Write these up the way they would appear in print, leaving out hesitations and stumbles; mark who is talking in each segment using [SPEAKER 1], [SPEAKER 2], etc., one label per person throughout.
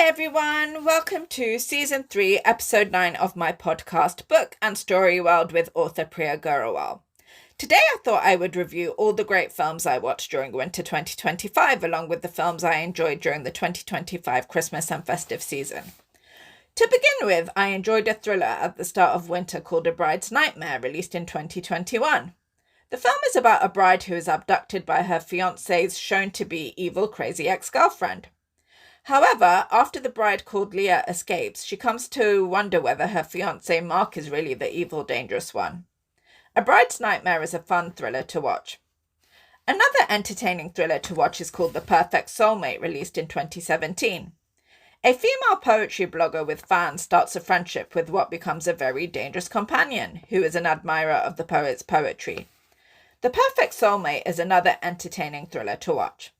[SPEAKER 1] Hi everyone, welcome to Season 3, Episode 9 of my podcast, Book and Story World with author Priya Gorawal. Today I thought I would review all the great films I watched during winter 2025, along with the films I enjoyed during the 2025 Christmas and festive season. To begin with, I enjoyed a thriller at the start of winter called A Bride's Nightmare, released in 2021. The film is about a bride who is abducted by her fiancé's shown to be evil, crazy ex-girlfriend. However, after the bride called Leah escapes, she comes to wonder whether her fiancé Mark is really the evil, dangerous one. A Bride's Nightmare is a fun thriller to watch. Another entertaining thriller to watch is called The Perfect Soulmate, released in 2017. A female poetry blogger with fans starts a friendship with what becomes a very dangerous companion, who is an admirer of the poet's poetry. The Perfect Soulmate is another entertaining thriller to watch.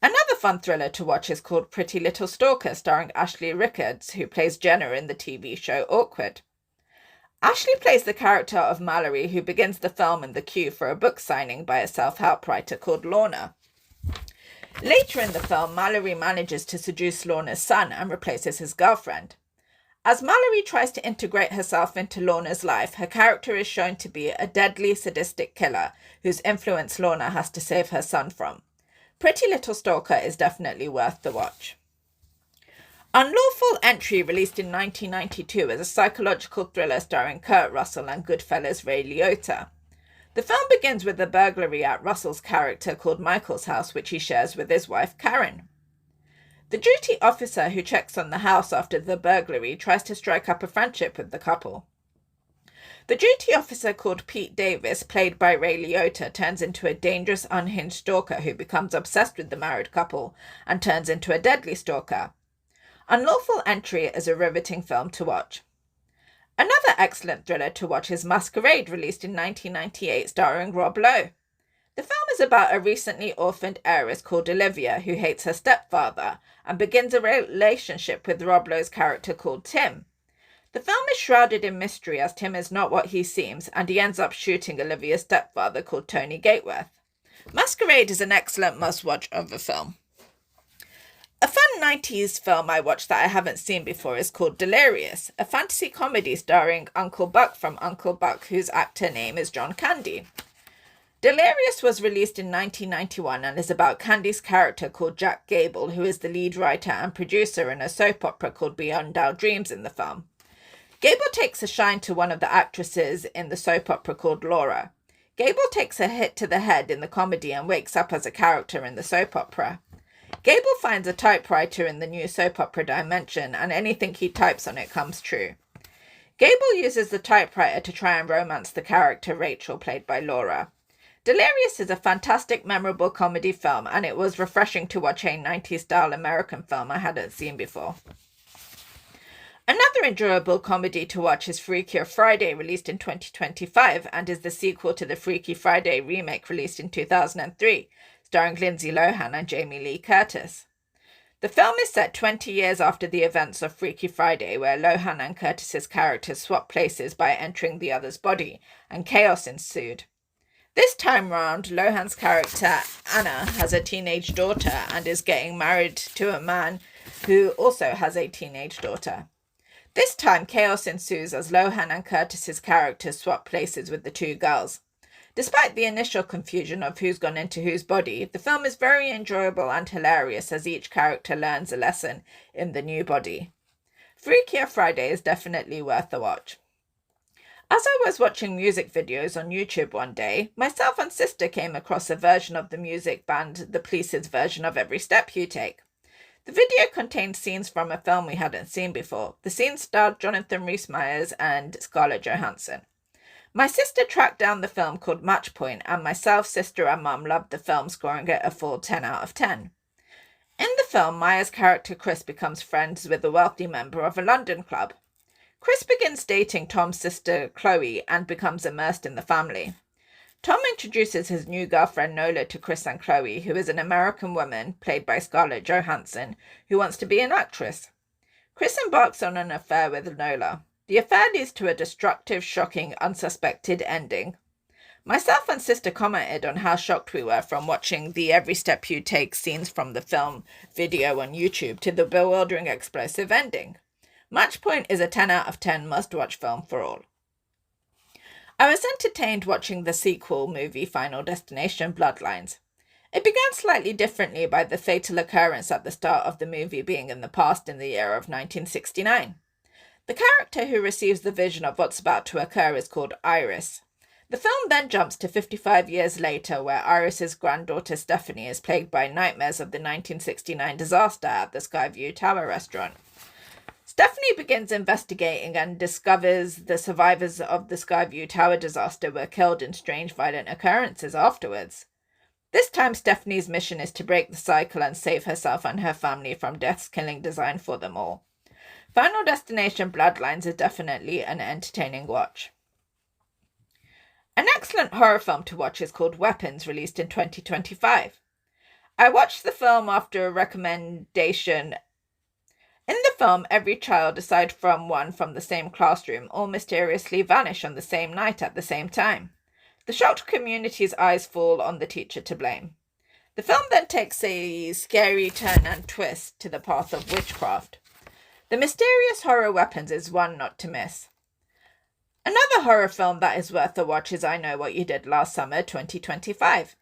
[SPEAKER 1] Another fun thriller to watch is called Pretty Little Stalker, starring Ashley Rickards, who plays Jenna in the TV show Awkward. Ashley plays the character of Mallory, who begins the film in the queue for a book signing by a self-help writer called Lorna. Later in the film, Mallory manages to seduce Lorna's son and replaces his girlfriend. As Mallory tries to integrate herself into Lorna's life, her character is shown to be a deadly, sadistic killer whose influence Lorna has to save her son from. Pretty Little Stalker is definitely worth the watch. Unlawful Entry, released in 1992, is a psychological thriller starring Kurt Russell and Goodfellas Ray Liotta. The film begins with a burglary at Russell's character called Michael's house, which he shares with his wife Karen. The duty officer who checks on the house after the burglary tries to strike up a friendship with the couple. The duty officer called Pete Davis, played by Ray Liotta, turns into a dangerous, unhinged stalker who becomes obsessed with the married couple and turns into a deadly stalker. Unlawful Entry is a riveting film to watch. Another excellent thriller to watch is Masquerade, released in 1998, starring Rob Lowe. The film is about a recently orphaned heiress called Olivia who hates her stepfather and begins a relationship with Rob Lowe's character called Tim. The film is shrouded in mystery as Tim is not what he seems, and he ends up shooting Olivia's stepfather called Tony Gateworth. Masquerade is an excellent must-watch of a film. A fun 90s film I watched that I haven't seen before is called Delirious, a fantasy comedy starring Uncle Buck from Uncle Buck, whose actor name is John Candy. Delirious was released in 1991 and is about Candy's character called Jack Gable, who is the lead writer and producer in a soap opera called Beyond Our Dreams in the film. Gable takes a shine to one of the actresses in the soap opera called Laura. Gable takes a hit to the head in the comedy and wakes up as a character in the soap opera. Gable finds a typewriter in the new soap opera dimension, and anything he types on it comes true. Gable uses the typewriter to try and romance the character Rachel, played by Laura. Delirious is a fantastic, memorable comedy film, and it was refreshing to watch a 90s-style American film I hadn't seen before. Another enjoyable comedy to watch is Freakier Friday, released in 2025, and is the sequel to the Freaky Friday remake released in 2003, starring Lindsay Lohan and Jamie Lee Curtis. The film is set 20 years after the events of Freaky Friday, where Lohan and Curtis's characters swap places by entering the other's body, and chaos ensued. This time round, Lohan's character, Anna, has a teenage daughter and is getting married to a man who also has a teenage daughter. This time, chaos ensues as Lohan and Curtis's characters swap places with the two girls. Despite the initial confusion of who's gone into whose body, the film is very enjoyable and hilarious as each character learns a lesson in the new body. Freakier Friday is definitely worth a watch. As I was watching music videos on YouTube one day, myself and sister came across a version of the music band The Police's version of Every Step You Take. The video contained scenes from a film we hadn't seen before. The scenes starred Jonathan Rhys-Meyers and Scarlett Johansson. My sister tracked down the film called Match Point, and myself, sister and mum loved the film, scoring it a full 10 out of 10. In the film, Myers' character Chris becomes friends with a wealthy member of a London club. Chris begins dating Tom's sister Chloe and becomes immersed in the family. Tom introduces his new girlfriend Nola to Chris and Chloe, who is an American woman, played by Scarlett Johansson, who wants to be an actress. Chris embarks on an affair with Nola. The affair leads to a destructive, shocking, unsuspected ending. Myself and sister commented on how shocked we were from watching the Every Step You Take scenes from the film video on YouTube to the bewildering explosive ending. Match Point is a 10 out of 10 must-watch film for all. I was entertained watching the sequel movie Final Destination Bloodlines. It began slightly differently by the fatal occurrence at the start of the movie being in the past in the year of 1969. The character who receives the vision of what's about to occur is called Iris. The film then jumps to 55 years later, where Iris's granddaughter Stephanie is plagued by nightmares of the 1969 disaster at the Skyview Tower restaurant. Stephanie begins investigating and discovers the survivors of the Skyview Tower disaster were killed in strange violent occurrences afterwards. This time Stephanie's mission is to break the cycle and save herself and her family from death's killing design for them all. Final Destination Bloodlines is definitely an entertaining watch. An excellent horror film to watch is called Weapons, released in 2025. I watched the film after a recommendation. In the film, every child, aside from one from the same classroom, all mysteriously vanish on the same night at the same time. The shocked community's eyes fall on the teacher to blame. The film then takes a scary turn and twist to the path of witchcraft. The mysterious horror Weapons is one not to miss. Another horror film that is worth a watch is I Know What You Did Last Summer 2025.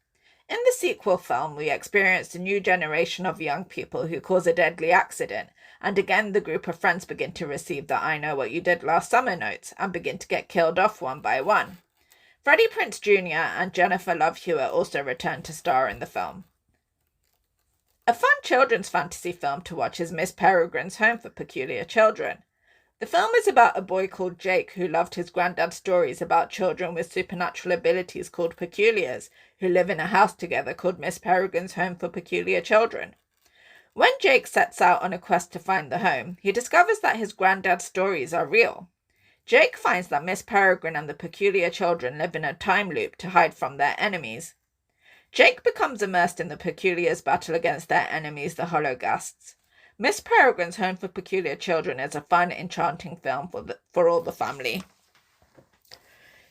[SPEAKER 1] In the sequel film, we experience a new generation of young people who cause a deadly accident, and again the group of friends begin to receive the I Know What You Did Last Summer notes and begin to get killed off one by one. Freddie Prinze Jr. and Jennifer Love Hewitt also return to star in the film. A fun children's fantasy film to watch is Miss Peregrine's Home for Peculiar Children. The film is about a boy called Jake who loved his granddad's stories about children with supernatural abilities called Peculiars, who live in a house together called Miss Peregrine's Home for Peculiar Children. When Jake sets out on a quest to find the home, he discovers that his granddad's stories are real. Jake finds that Miss Peregrine and the peculiar children live in a time loop to hide from their enemies. Jake becomes immersed in the Peculiars' battle against their enemies, the Hologhasts. Miss Peregrine's Home for Peculiar Children is a fun, enchanting film for all the family.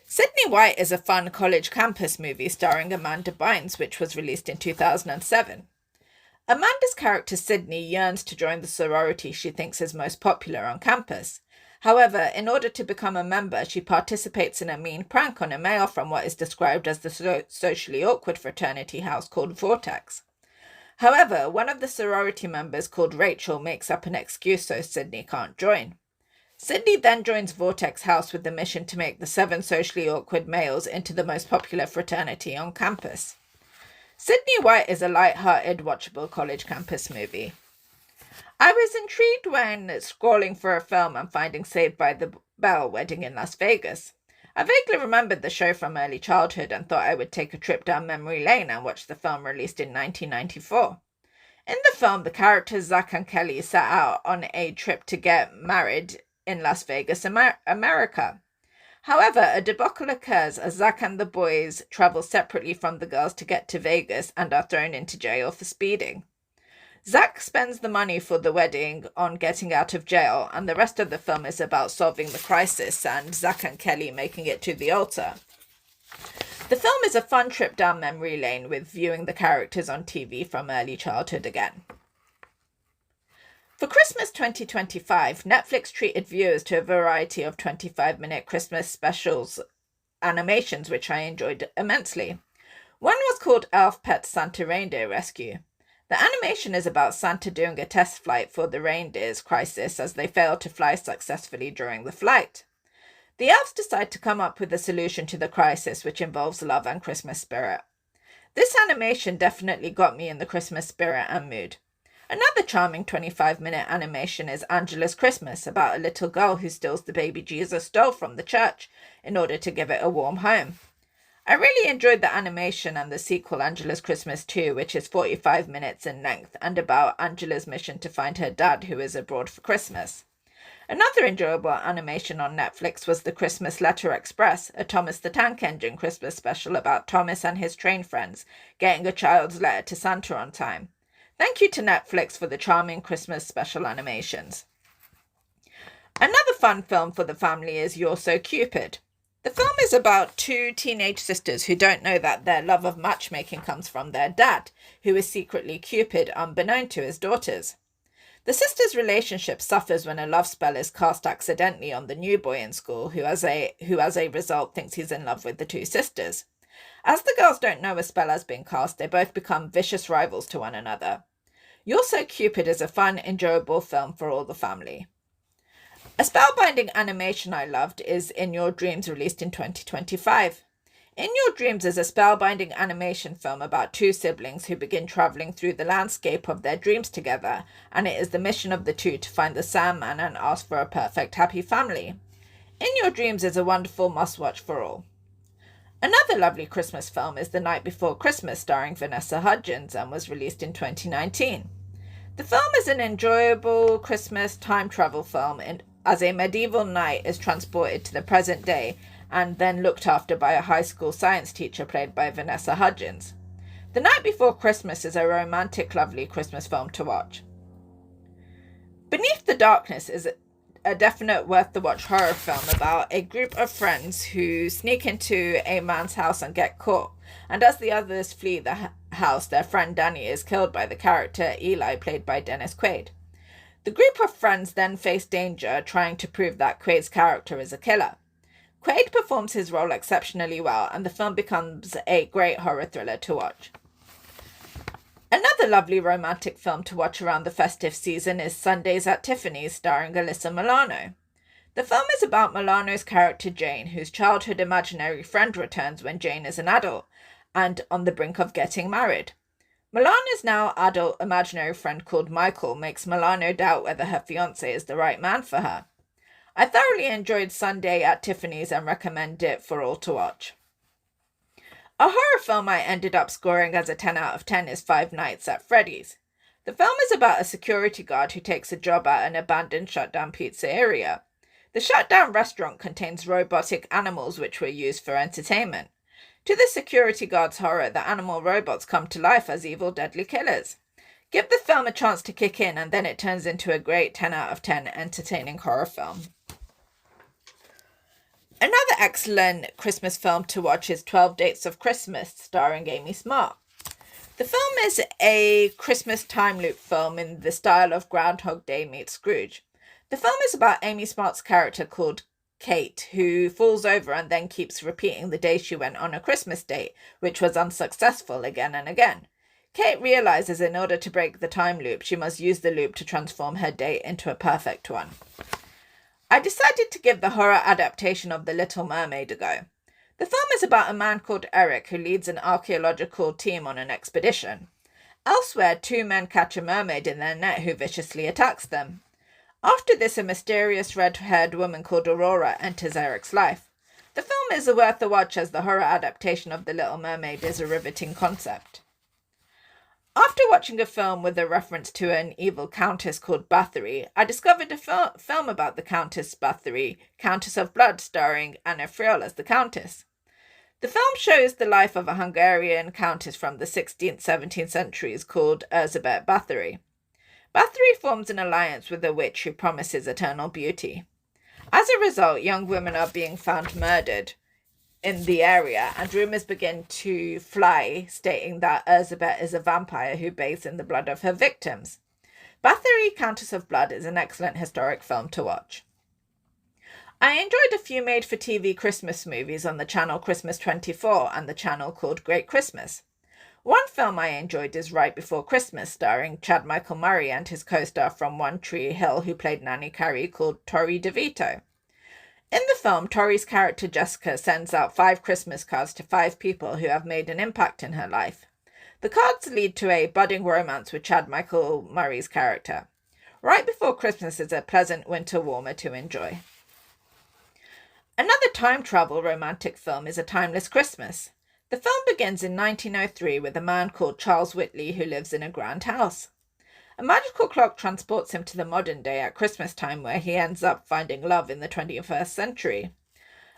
[SPEAKER 1] Sydney White is a fun college campus movie starring Amanda Bynes, which was released in 2007. Amanda's character Sydney yearns to join the sorority she thinks is most popular on campus. However, in order to become a member, she participates in a mean prank on a male from what is described as the socially awkward fraternity house called Vortex. However, one of the sorority members called Rachel makes up an excuse so Sydney can't join. Sydney then joins Vortex House with the mission to make the 7 socially awkward males into the most popular fraternity on campus. Sydney White is a light-hearted, watchable college campus movie. I was intrigued when scrolling for a film and finding Saved by the Bell Wedding in Las Vegas. I vaguely remembered the show from early childhood and thought I would take a trip down memory lane and watch the film released in 1994. In the film, the characters Zach and Kelly set out on a trip to get married in Las Vegas, America. However, a debacle occurs as Zach and the boys travel separately from the girls to get to Vegas and are thrown into jail for speeding. Zach spends the money for the wedding on getting out of jail, and the rest of the film is about solving the crisis and Zach and Kelly making it to the altar. The film is a fun trip down memory lane with viewing the characters on TV from early childhood again. For Christmas 2025, Netflix treated viewers to a variety of 25-minute Christmas specials animations, which I enjoyed immensely. One was called Elf Pet Santa Reindeer Rescue. The animation is about Santa doing a test flight for the reindeer's crisis as they fail to fly successfully during the flight. The elves decide to come up with a solution to the crisis, which involves love and Christmas spirit. This animation definitely got me in the Christmas spirit and mood. Another charming 25-minute animation is Angela's Christmas, about a little girl who steals the baby Jesus doll from the church in order to give it a warm home. I really enjoyed the animation and the sequel Angela's Christmas 2, which is 45 minutes in length and about Angela's mission to find her dad who is abroad for Christmas. Another enjoyable animation on Netflix was The Christmas Letter Express, a Thomas the Tank Engine Christmas special about Thomas and his train friends getting a child's letter to Santa on time. Thank you to Netflix for the charming Christmas special animations. Another fun film for the family is You're So Cupid. The film is about two teenage sisters who don't know that their love of matchmaking comes from their dad, who is secretly Cupid unbeknown to his daughters. The sisters' relationship suffers when a love spell is cast accidentally on the new boy in school, who as a result thinks he's in love with the two sisters. As the girls don't know a spell has been cast, they both become vicious rivals to one another. You're So Cupid is a fun, enjoyable film for all the family. A spellbinding animation I loved is In Your Dreams, released in 2025. In Your Dreams is a spellbinding animation film about two siblings who begin travelling through the landscape of their dreams together, and it is the mission of the two to find the Sandman and ask for a perfect, happy family. In Your Dreams is a wonderful must-watch for all. Another lovely Christmas film is The Night Before Christmas, starring Vanessa Hudgens, and was released in 2019. The film is an enjoyable Christmas time travel film as a medieval knight is transported to the present day and then looked after by a high school science teacher played by Vanessa Hudgens. The Night Before Christmas is a romantic, lovely Christmas film to watch. Beneath the Darkness is a definite worth-the-watch horror film about a group of friends who sneak into a man's house and get caught, and as the others flee the house, their friend Danny is killed by the character Eli, played by Dennis Quaid. The group of friends then face danger, trying to prove that Quaid's character is a killer. Quaid performs his role exceptionally well, and the film becomes a great horror thriller to watch. Another lovely romantic film to watch around the festive season is Sundays at Tiffany's, starring Alyssa Milano. The film is about Milano's character Jane, whose childhood imaginary friend returns when Jane is an adult and on the brink of getting married. Milano's now adult imaginary friend called Michael makes Milano doubt whether her fiancé is the right man for her. I thoroughly enjoyed Sunday at Tiffany's and recommend it for all to watch. A horror film I ended up scoring as a 10 out of 10 is Five Nights at Freddy's. The film is about a security guard who takes a job at an abandoned shutdown pizzeria. The shutdown restaurant contains robotic animals which were used for entertainment. To the security guard's horror, the animal robots come to life as evil, deadly killers. Give the film a chance to kick in, and then it turns into a great 10 out of 10 entertaining horror film. Another excellent Christmas film to watch is 12 Dates of Christmas, starring Amy Smart. The film is a Christmas time loop film in the style of Groundhog Day meets Scrooge. The film is about Amy Smart's character called Kate, who falls over and then keeps repeating the day she went on a Christmas date, which was unsuccessful again and again. Kate realizes in order to break the time loop, she must use the loop to transform her date into a perfect one. I decided to give the horror adaptation of The Little Mermaid a go. The film is about a man called Eric who leads an archaeological team on an expedition. Elsewhere, two men catch a mermaid in their net who viciously attacks them. After this, a mysterious red-haired woman called Aurora enters Eric's life. The film is worth a watch as the horror adaptation of The Little Mermaid is a riveting concept. After watching a film with a reference to an evil countess called Bathory, I discovered a film about the Countess Bathory, Countess of Blood, starring Anna Friel as the Countess. The film shows the life of a Hungarian countess from the 16th-17th centuries called Erzsébet Bathory. Bathory forms an alliance with a witch who promises eternal beauty. As a result, young women are being found murdered in the area, and rumours begin to fly stating that Erzsébet is a vampire who bathes in the blood of her victims. Bathory, Countess of Blood is an excellent historic film to watch. I enjoyed a few made-for-TV Christmas movies on the channel Christmas 24 and the channel called Great Christmas. One film I enjoyed is Right Before Christmas, starring Chad Michael Murray and his co-star from One Tree Hill who played Nanny Carey, called Tori DeVito. In the film, Tori's character Jessica sends out 5 Christmas cards to 5 people who have made an impact in her life. The cards lead to a budding romance with Chad Michael Murray's character. Right Before Christmas is a pleasant winter warmer to enjoy. Another time travel romantic film is A Timeless Christmas. The film begins in 1903 with a man called Charles Whitley who lives in a grand house. A magical clock transports him to the modern day at Christmas time, where he ends up finding love in the 21st century.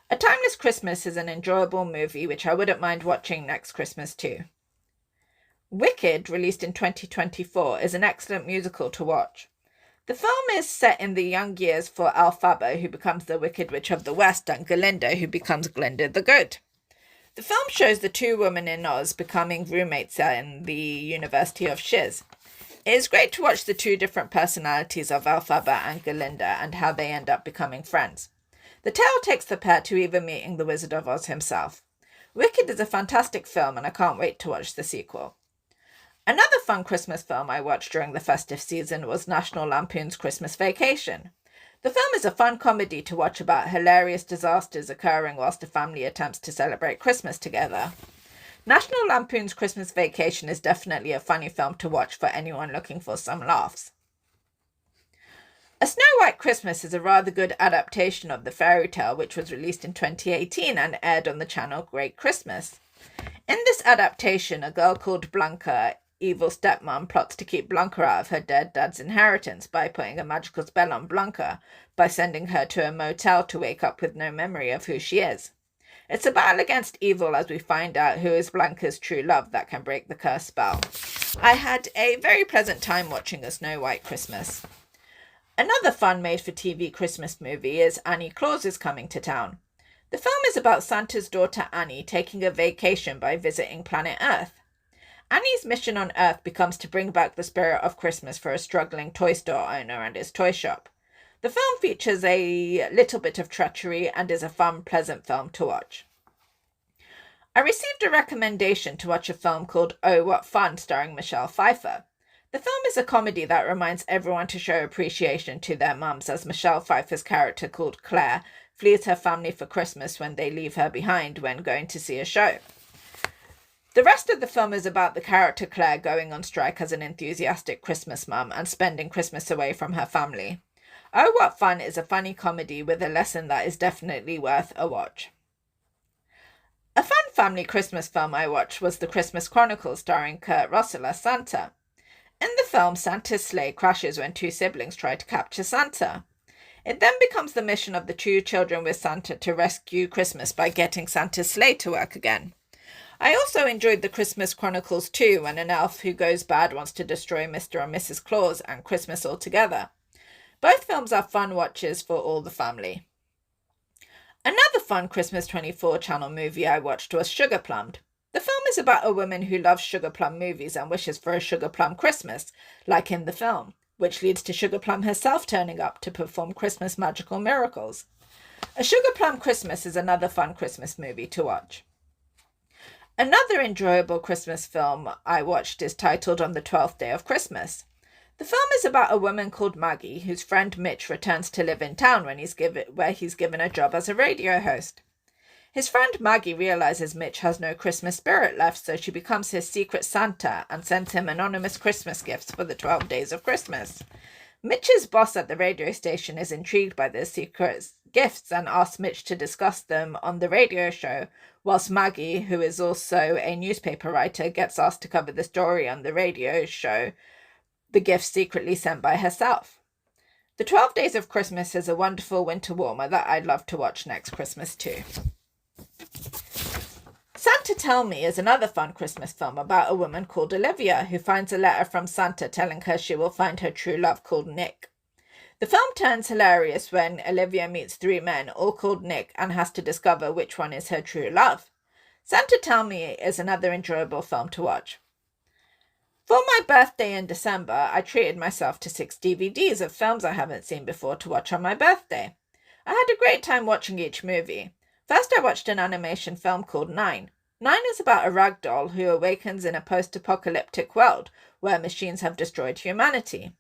[SPEAKER 1] A Timeless Christmas is an enjoyable movie which I wouldn't mind watching next Christmas too. Wicked, released in 2024, is an excellent musical to watch. The film is set in the young years for Elphaba, who becomes the Wicked Witch of the West, and Glinda, who becomes Glinda the Good. The film shows the two women in Oz becoming roommates in the University of Shiz. It is great to watch the two different personalities of Elphaba and Glinda and how they end up becoming friends. The tale takes the pair to even meeting the Wizard of Oz himself. Wicked is a fantastic film and I can't wait to watch the sequel. Another fun Christmas film I watched during the festive season was National Lampoon's Christmas Vacation. The film is a fun comedy to watch about hilarious disasters occurring whilst a family attempts to celebrate Christmas together. National Lampoon's Christmas Vacation is definitely a funny film to watch for anyone looking for some laughs. A Snow White Christmas is a rather good adaptation of the fairy tale which was released in 2018 and aired on the channel Great Christmas. In this adaptation, a girl called Blanca, evil stepmom, plots to keep Blanca out of her dead dad's inheritance by putting a magical spell on Blanca by sending her to a motel to wake up with no memory of who she is. It's a battle against evil as we find out who is Blanca's true love that can break the cursed spell. I had a very pleasant time watching A Snow White Christmas. Another fun made-for-TV Christmas movie is Annie Claus is Coming to Town. The film is about Santa's daughter Annie taking a vacation by visiting planet Earth. Annie's mission on Earth becomes to bring back the spirit of Christmas for a struggling toy store owner and his toy shop. The film features a little bit of treachery and is a fun, pleasant film to watch. I received a recommendation to watch a film called Oh What Fun starring Michelle Pfeiffer. The film is a comedy that reminds everyone to show appreciation to their mums as Michelle Pfeiffer's character called Claire flees her family for Christmas when they leave her behind when going to see a show. The rest of the film is about the character Claire going on strike as an enthusiastic Christmas mum and spending Christmas away from her family. Oh What Fun is a funny comedy with a lesson that is definitely worth a watch. A fun family Christmas film I watched was The Christmas Chronicles starring Kurt Russell as Santa. In the film, Santa's sleigh crashes when two siblings try to capture Santa. It then becomes the mission of the two children with Santa to rescue Christmas by getting Santa's sleigh to work again. I also enjoyed The Christmas Chronicles 2 when an elf who goes bad wants to destroy Mr. and Mrs. Claus and Christmas altogether. Both films are fun watches for all the family. Another fun Christmas 24 channel movie I watched was Sugar Plummed. The film is about a woman who loves Sugar Plum movies and wishes for a Sugar Plum Christmas, like in the film, which leads to Sugar Plum herself turning up to perform Christmas magical miracles. A Sugar Plum Christmas is another fun Christmas movie to watch. Another enjoyable Christmas film I watched is titled On the 12th Day of Christmas. The film is about a woman called Maggie whose friend Mitch returns to live in town where he's given a job as a radio host. His friend Maggie realizes Mitch has no Christmas spirit left, so she becomes his secret Santa and sends him anonymous Christmas gifts for the 12 days of Christmas. Mitch's boss at the radio station is intrigued by the secret gifts and asks Mitch to discuss them on the radio show, whilst Maggie, who is also a newspaper writer, gets asked to cover the story on the radio show, the gifts secretly sent by herself. The 12 Days of Christmas is a wonderful winter warmer that I'd love to watch next Christmas too. Santa Tell Me is another fun Christmas film about a woman called Olivia who finds a letter from Santa telling her she will find her true love called Nick. The film turns hilarious when Olivia meets three men, all called Nick, and has to discover which one is her true love. Santa Tell Me is another enjoyable film to watch. For my birthday in December, I treated myself to 6 DVDs of films I haven't seen before to watch on my birthday. I had a great time watching each movie. First, I watched an animation film called Nine. Nine is about a rag doll who awakens in a post-apocalyptic world where machines have destroyed humanity.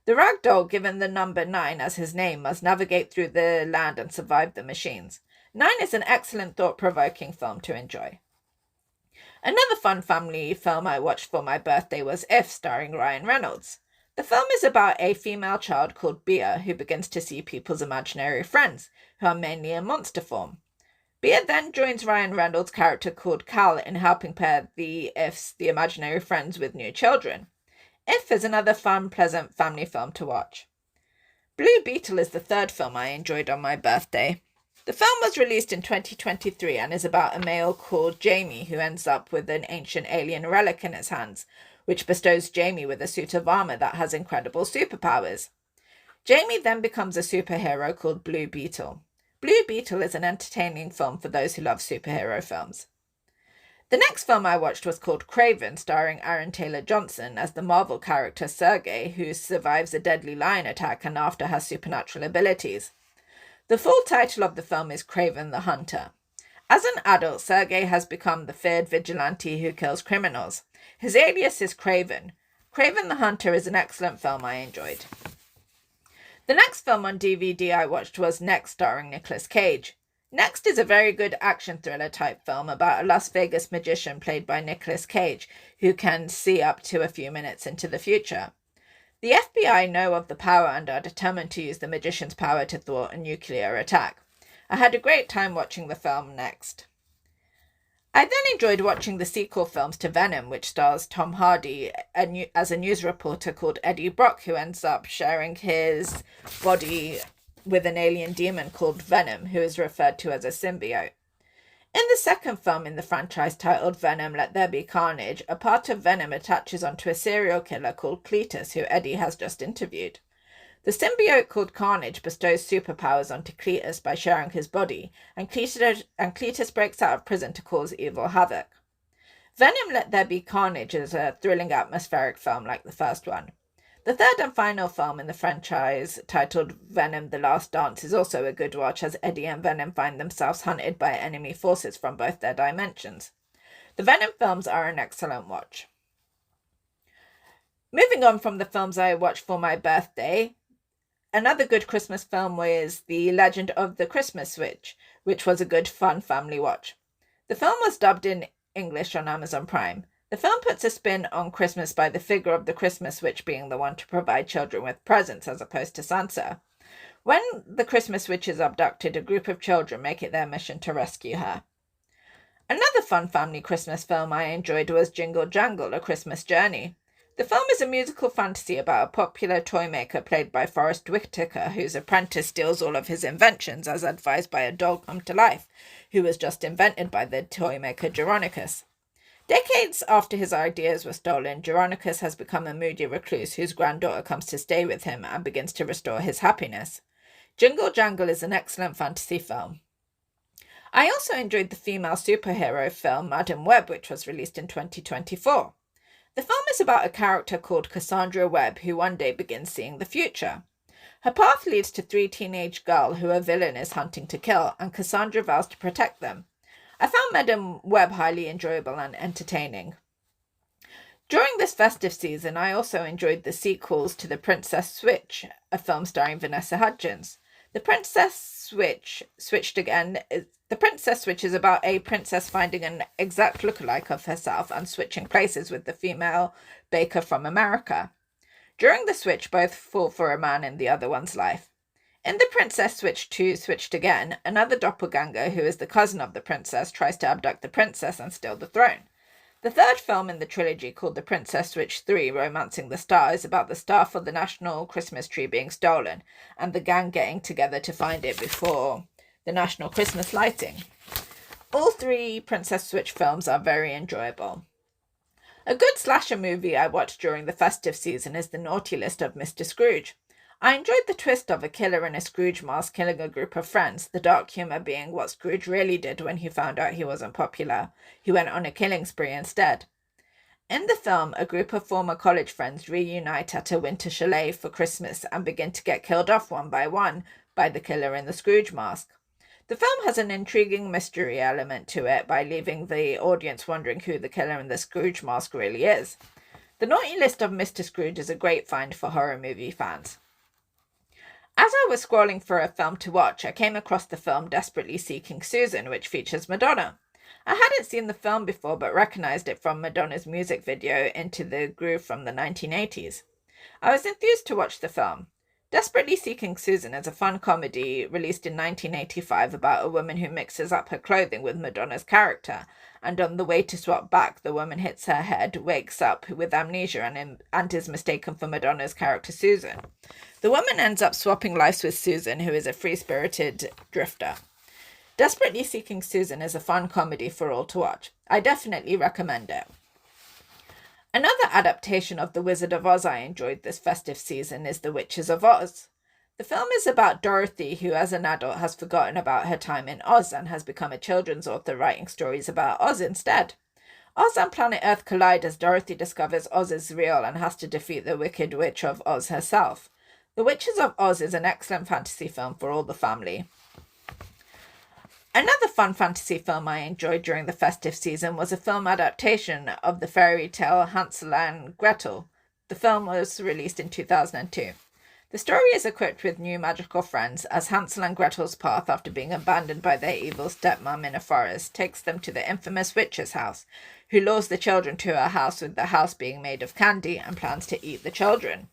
[SPEAKER 1] The rag doll, given the number 9 as his name, must navigate through the land and survive the machines. Nine is an excellent thought-provoking film to enjoy. Another fun family film I watched for my birthday was If, starring Ryan Reynolds. The film is about a female child called Bea who begins to see people's imaginary friends, who are mainly in monster form. Bea then joins Ryan Reynolds' character called Cal in helping pair the imaginary friends, with new children. If is another fun, pleasant family film to watch. Blue Beetle is the third film I enjoyed on my birthday. The film was released in 2023 and is about a male called Jamie who ends up with an ancient alien relic in his hands, which bestows Jamie with a suit of armor that has incredible superpowers. Jamie then becomes a superhero called Blue Beetle. Blue Beetle is an entertaining film for those who love superhero films. The next film I watched was called Craven, starring Aaron Taylor-Johnson as the Marvel character Sergei, who survives a deadly lion attack and after has supernatural abilities. The full title of the film is Craven the Hunter. As an adult, Sergei has become the feared vigilante who kills criminals. His alias is Craven. Craven the Hunter is an excellent film I enjoyed. The next film on DVD I watched was Next, starring Nicolas Cage. Next is a very good action thriller type film about a Las Vegas magician played by Nicolas Cage who can see up to a few minutes into the future. The FBI know of the power and are determined to use the magician's power to thwart a nuclear attack. I had a great time watching the film Next. I then enjoyed watching the sequel films to Venom, which stars Tom Hardy as a news reporter called Eddie Brock, who ends up sharing his body with an alien demon called Venom, who is referred to as a symbiote. In the second film in the franchise titled Venom, Let There Be Carnage, a part of Venom attaches onto a serial killer called Cletus, who Eddie has just interviewed. The symbiote called Carnage bestows superpowers onto Cletus by sharing his body, and Cletus breaks out of prison to cause evil havoc. Venom Let There Be Carnage is a thrilling atmospheric film like the first one. The third and final film in the franchise, titled Venom The Last Dance, is also a good watch as Eddie and Venom find themselves hunted by enemy forces from both their dimensions. The Venom films are an excellent watch. Moving on from the films I watched for my birthday, another good Christmas film was The Legend of the Christmas Switch, which was a good fun family watch. The film was dubbed in English on Amazon Prime. The film puts a spin on Christmas by the figure of the Christmas witch being the one to provide children with presents as opposed to Santa. When the Christmas witch is abducted, a group of children make it their mission to rescue her. Another fun family Christmas film I enjoyed was Jingle Jangle, A Christmas Journey. The film is a musical fantasy about a popular toy maker played by Forrest Whitaker, whose apprentice steals all of his inventions as advised by a doll come to life, who was just invented by the toy maker Geronicus. Decades after his ideas were stolen, Geronicus has become a moody recluse whose granddaughter comes to stay with him and begins to restore his happiness. Jingle Jangle is an excellent fantasy film. I also enjoyed the female superhero film Madam Web, which was released in 2024. The film is about a character called Cassandra Webb who one day begins seeing the future. Her path leads to 3 teenage girls who a villain is hunting to kill, and Cassandra vows to protect them. I found Madam Web highly enjoyable and entertaining. During this festive season, I also enjoyed the sequels to The Princess Switch, a film starring Vanessa Hudgens. The Princess Switch is about a princess finding an exact lookalike of herself and switching places with the female baker from America. During the switch, both fall for a man in the other one's life. In The Princess Switch 2, Switched Again, another doppelganger who is the cousin of the princess tries to abduct the princess and steal the throne. The third film in the trilogy, called The Princess Switch 3, Romancing the Star, is about the star for the national Christmas tree being stolen and the gang getting together to find it before the national Christmas lighting. All 3 Princess Switch films are very enjoyable. A good slasher movie I watched during the festive season is The Naughty List of Mr. Scrooge. I enjoyed the twist of a killer in a Scrooge mask killing a group of friends, the dark humour being what Scrooge really did when he found out he wasn't popular. He went on a killing spree instead. In the film, a group of former college friends reunite at a winter chalet for Christmas and begin to get killed off one by the killer in the Scrooge mask. The film has an intriguing mystery element to it by leaving the audience wondering who the killer in the Scrooge mask really is. The Naughty List of Mr. Scrooge is a great find for horror movie fans. As I was scrolling for a film to watch, I came across the film Desperately Seeking Susan, which features Madonna. I hadn't seen the film before but recognised it from Madonna's music video Into the Groove from the 1980s. I was enthused to watch the film. Desperately Seeking Susan is a fun comedy released in 1985 about a woman who mixes up her clothing with Madonna's character, and on the way to swap back, the woman hits her head, wakes up with amnesia, and is mistaken for Madonna's character Susan. The woman ends up swapping lives with Susan, who is a free-spirited drifter. Desperately Seeking Susan is a fun comedy for all to watch. I definitely recommend it. Another adaptation of The Wizard of Oz I enjoyed this festive season is The Witches of Oz. The film is about Dorothy, who as an adult has forgotten about her time in Oz and has become a children's author writing stories about Oz instead. Oz and planet Earth collide as Dorothy discovers Oz is real and has to defeat the Wicked Witch of Oz herself. The Witches of Oz is an excellent fantasy film for all the family. Another fun fantasy film I enjoyed during the festive season was a film adaptation of the fairy tale Hansel and Gretel. The film was released in 2002. The story is equipped with new magical friends as Hansel and Gretel's path after being abandoned by their evil stepmom in a forest takes them to the infamous witch's house, who lures the children to her house with the house being made of candy and plans to eat the children.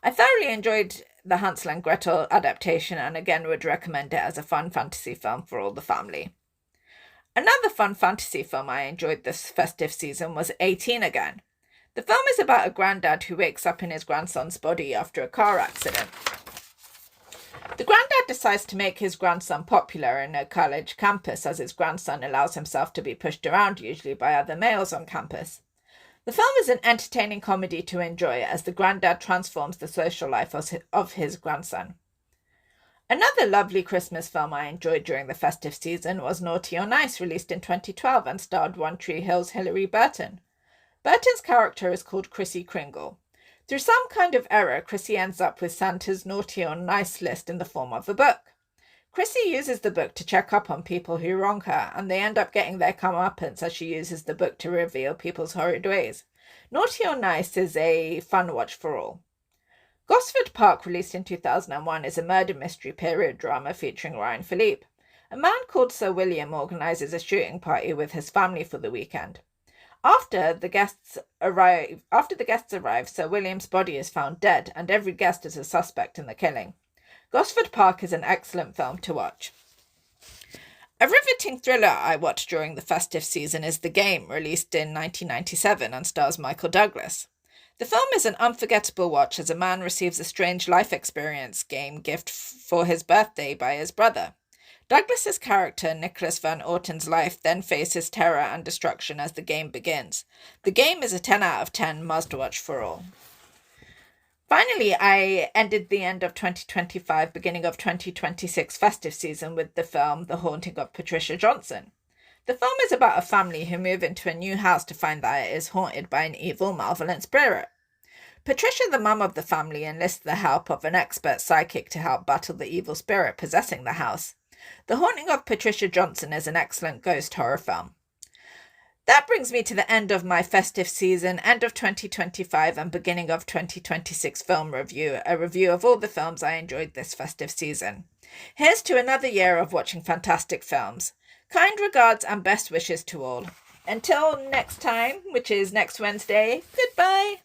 [SPEAKER 1] I thoroughly enjoyed the Hansel and Gretel adaptation and again would recommend it as a fun fantasy film for all the family. Another fun fantasy film I enjoyed this festive season was 18 Again. The film is about a granddad who wakes up in his grandson's body after a car accident. The granddad decides to make his grandson popular in a college campus as his grandson allows himself to be pushed around, usually by other males on campus. The film is an entertaining comedy to enjoy as the granddad transforms the social life of his grandson. Another lovely Christmas film I enjoyed during the festive season was Naughty or Nice, released in 2012 and starred One Tree Hill's Hilary Burton. Burton's character is called Chrissy Kringle. Through some kind of error, Chrissy ends up with Santa's naughty or nice list in the form of a book. Chrissy uses the book to check up on people who wrong her, and they end up getting their comeuppance as she uses the book to reveal people's horrid ways. Naughty or Nice is a fun watch for all. Gosford Park, released in 2001, is a murder mystery period drama featuring Ryan Philippe. A man called Sir William organises a shooting party with his family for the weekend. After the guests arrive, Sir William's body is found dead, and every guest is a suspect in the killing. Gosford Park is an excellent film to watch. A riveting thriller I watched during the festive season is The Game, released in 1997 and stars Michael Douglas. The film is an unforgettable watch as a man receives a strange life experience game gift for his birthday by his brother. Douglas's character, Nicholas Van Orton's life, then faces terror and destruction as the game begins. The Game is a 10 out of 10 must-watch for all. Finally, I ended the end of 2025, beginning of 2026 festive season with the film The Haunting of Patricia Johnson. The film is about a family who move into a new house to find that it is haunted by an evil, malevolent spirit. Patricia, the mum of the family, enlists the help of an expert psychic to help battle the evil spirit possessing the house. The Haunting of Patricia Johnson is an excellent ghost horror film. That brings me to the end of my festive season, end of 2025 and beginning of 2026 film review, a review of all the films I enjoyed this festive season. Here's to another year of watching fantastic films. Kind regards and best wishes to all. Until next time, which is next Wednesday, goodbye.